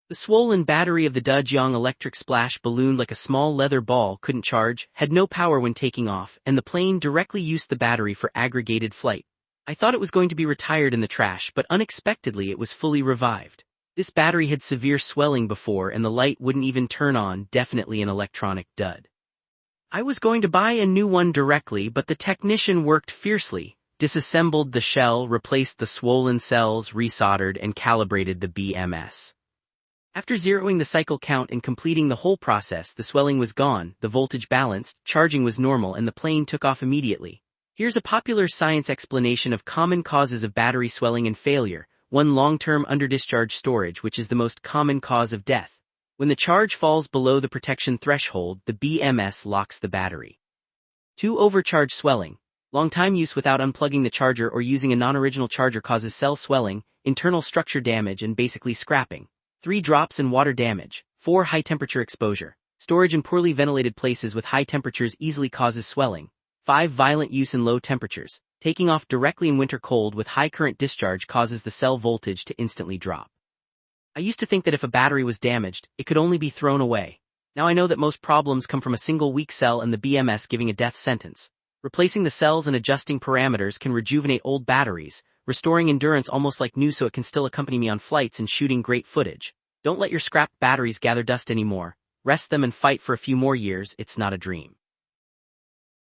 The swollen battery of the DJI electric splash ballooned like a small leather ball, couldn't charge, had no power when taking off, and the plane directly used the battery for aggregated flight. I thought it was going to be retired in the trash, but unexpectedly it was fully revived. This battery had severe swelling before and the light wouldn't even turn on, definitely an electronic dud. I was going to buy a new one directly, but the technician worked fiercely, disassembled the shell, replaced the swollen cells, resoldered, and calibrated the BMS. After zeroing the cycle count and completing the whole process, the swelling was gone, the voltage balanced, charging was normal, and the plane took off immediately. Here's a popular science explanation of common causes of battery swelling and failure. 1. Long-term underdischarge storage, which is the most common cause of death. When the charge falls below the protection threshold, the BMS locks the battery. 2. Overcharge swelling. Long-time use without unplugging the charger or using a non-original charger causes cell swelling, internal structure damage, and basically scrapping. 3. Drops and water damage. 4. High-temperature exposure. Storage in poorly ventilated places with high temperatures easily causes swelling. 5. Violent use in low temperatures. Taking off directly in winter cold with high current discharge causes the cell voltage to instantly drop. I used to think that if a battery was damaged, it could only be thrown away. Now I know that most problems come from a single weak cell and the BMS giving a death sentence. Replacing the cells and adjusting parameters can rejuvenate old batteries, restoring endurance almost like new so it can still accompany me on flights and shooting great footage. Don't let your scrapped batteries gather dust anymore. Rest them and fight for a few more years. It's not a dream.